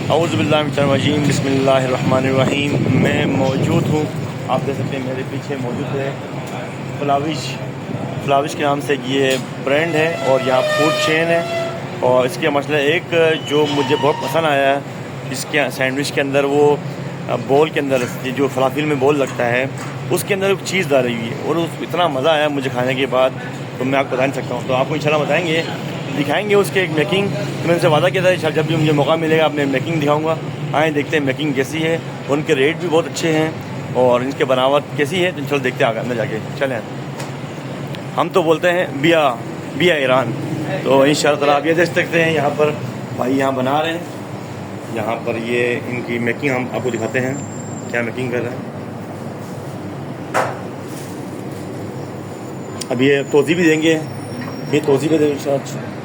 औज़ुबिल्लाहिमिनश्शैतानिर्रजीम बिस्मिल्लाहिर्रहमानिर्रहीम। मैं मौजूद हूँ, आप देख सकते हैं मेरे पीछे मौजूद है फ्लाविश के नाम से ये ब्रांड है और यहाँ फूड चेन है। और इसके मसला एक जो मुझे बहुत पसंद आया है, इसके सैंडविच के अंदर वो बोल के अंदर जो फलाफिल में बोल लगता है उसके अंदर एक चीज़ डाली हुई है और उस इतना मज़ा आया मुझे खाने के बाद, तो मैं आपको बता नहीं सकता हूँ। तो आपको इंशाल्लाह बताएंगे, दिखाएंगे उसके एक मेकिंग। तो मैंने उनसे वादा किया था जब भी मुझे मौका मिलेगा अपने मेकिंग दिखाऊंगा। आए देखते हैं मेकिंग कैसी है, उनके रेट भी बहुत अच्छे हैं और इनके बनावट कैसी है। तो चलो देखते हैं आगे अंदर जाके। चलें, हम तो बोलते हैं बिया बिया ईरान। तो इंशाअल्लाह आप ये देख सकते हैं यहाँ पर भाई यहाँ बना रहे हैं। यहाँ पर ये इनकी मेकिंग हम आपको दिखाते हैं क्या मेकिंग कर रहे हैं। अब ये तोज़ी भी देंगे, ये तोज़ी भी देंगे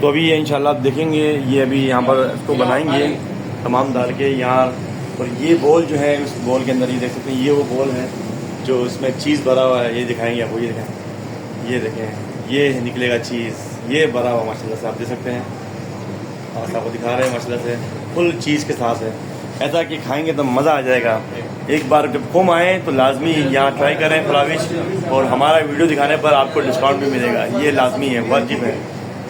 तो अभी ये इंशाल्लाह आप देखेंगे, ये अभी यहाँ पर इसको बनाएंगे तमाम डाल के यहाँ। और ये बोल जो है उस बोल के अंदर ये देख सकते हैं, ये वो बोल है जो इसमें चीज़ भरा हुआ है। ये दिखाएंगे आपको, ये दिखाएं, ये देखें, ये निकलेगा चीज़, ये भरा हुआ माशाल्लाह से आप देख सकते हैं। और आपको दिखा रहे हैं माशाल्लाह से फुल चीज़ के साथ है। ऐसा कि खाएंगे तो मज़ा आ जाएगा। एक बार जब घूम आएँ तो लाजमी यहाँ ट्राई करें फ्लाविश, और हमारा वीडियो दिखाने पर आपको डिस्काउंट भी मिलेगा। ये लाजमी है, वाजिब है।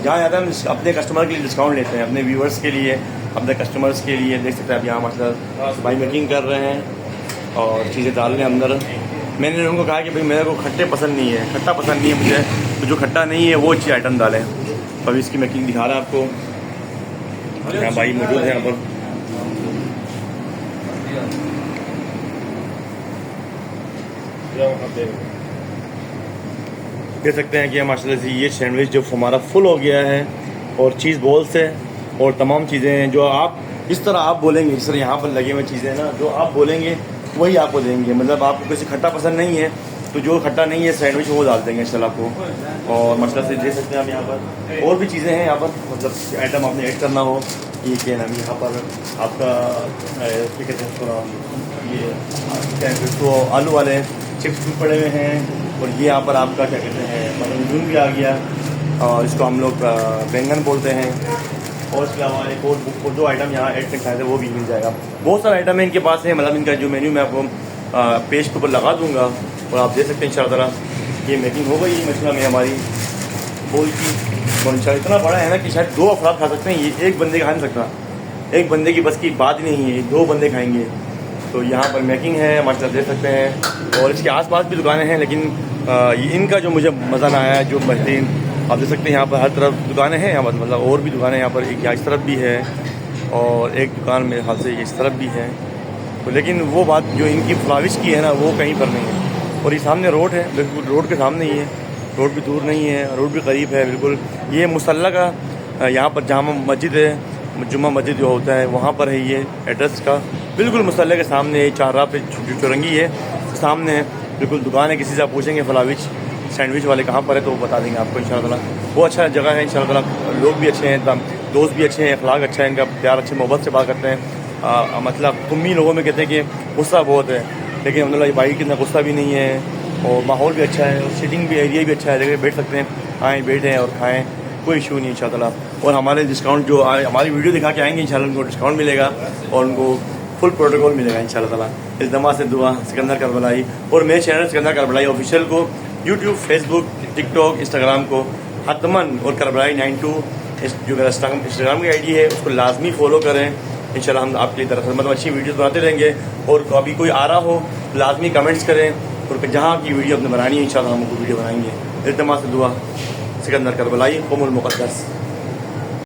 जहाँ ज़्यादा हम अपने कस्टमर के लिए डिस्काउंट लेते हैं, अपने व्यूवर्स के लिए, अपने कस्टमर्स के लिए। देख सकते हैं आप यहाँ मतलब भाई मेकिंग कर रहे हैं और चीज़ें डाल रहे हैं अंदर। मैंने उनको कहा कि भाई मेरे को खट्टे पसंद नहीं है, खट्टा पसंद नहीं है मुझे, तो जो खट्टा नहीं है वो चीज़ आइटम डालें। तो अभी इसकी मेकिंग दिखा रहा है आपको। यहाँ भाई मौजूद है यहाँ पर। देख सकते हैं कि माशाल्लाह से ये सैंडविच जो हमारा फुल हो गया है और चीज़ बॉल से और तमाम चीज़ें हैं जो आप इस तरह आप बोलेंगे, जिस तरह यहाँ पर लगे हुए चीज़ें ना, जो आप बोलेंगे वही आपको देंगे। मतलब आपको किसी खट्टा पसंद नहीं है तो जो खट्टा नहीं है सैंडविच वो डाल देंगे इंशाल्लाह आपको। और माशाल्लाह से देख सकते हैं आप यहाँ पर और भी चीज़ें हैं यहाँ पर, मतलब आइटम आपने ऐड करना हो। ये क्या नाम यहाँ पर आपका क्या कहते हैं, ये तो आलू वाले चिप्स भी पड़े हुए हैं। और ये यहाँ पर आपका क्या कहते हैं बदाम भी आ गया, और इसको हम लोग बैंगन बोलते हैं। और इसके अलावा एक और दो आइटम यहाँ ऐड करना है वो भी मिल जाएगा। बहुत सारे आइटम है इनके पास है, मतलब इनका जो मेन्यू मैं आपको पेज के ऊपर लगा दूँगा और आप देख सकते हैं इंशाल्लाह। ये मेकिंग हो गई मसला में हमारी बोल की। और इंशाल्लाह इतना बड़ा है ना कि शायद 2 अफराद खा सकते हैं, ये एक बंदे खा नहीं सकता। एक बंदे की बस की बात ही नहीं है, 2 बंदे खाएँगे। तो यहाँ पर मेकिंग है माशाल्लाह देख सकते हैं। और इसके आसपास भी दुकानें हैं, लेकिन इनका जो मुझे मज़ा ना आया जो बेहतरीन आप देख सकते हैं यहाँ पर हर तरफ दुकानें हैं। यहाँ पर मतलब और भी दुकानें यहाँ पर एक इस तरफ भी है और एक दुकान मेरे ख्याल से इस तरफ भी है। तो लेकिन वो बात जो इनकी फ्लाविश की है ना वो कहीं पर नहीं है। और ये सामने रोड है, बिल्कुल रोड के सामने ही है, रोड भी दूर नहीं है, रोड भी करीब है बिल्कुल। ये मुसल्ला का यहाँ पर जामा मस्जिद है, जुम्मा मस्जिद जो होता है वहाँ पर है ये एड्रेस का, बिल्कुल मुसल्ले के सामने। चार राह पे चुरंगी है सामने है, बिल्कुल दुकान है। किसी से आप पूछेंगे फ्लाविश सैंडविच वाले कहाँ पर है तो वो बता देंगे आपको इंशाल्लाह। वो अच्छा जगह है इंशाल्लाह, लोग भी अच्छे हैं, दोस्त भी अच्छे हैं, अखलाक अच्छा है इनका, प्यार अच्छे मोहब्बत से बात करते हैं। मतलब तुमी लोगों में कहते हैं कि गुस्सा बहुत है, लेकिन अल्हम्दुलिल्लाह भाई कितना गुस्सा भी नहीं है और माहौल भी अच्छा है और सीटिंग भी एरिया भी अच्छा है, जगह बैठ सकते हैं, आएँ बैठें और खाएँ, कोई इशू नहीं इंशाल्लाह। और हमारे डिस्काउंट जो हमारी वीडियो दिखा के आएंगे इंशाल्लाह उनको डिस्काउंट मिलेगा और उनको फुल प्रोटोकॉल मिलेगा इंशाल्लाह ताला। इल्तमा से दुआ सिकंदर करबलाई। और मेरे चैनल सिकंदर करबलाई ऑफिशियल को यूट्यूब, फेसबुक, टिकटॉक, इंस्टाग्राम को हतमन और करबलाई 92 जो मेरा इंस्टाग्राम की आईडी है उसको लाजमी फॉलो करें इंशाल्लाह। हम आपकी तरफ से मतलब अच्छी वीडियोस बनाते रहेंगे। और अभी कोई आ रहा हो लाजमी कमेंट्स करें और जहाँ की वीडियो अपने बनानी है इंशाल्लाह हम वीडियो बनाएंगे। इल्तमा से दुआ सिकंदर करबलाई, क़ुमुल मुक़द्दस।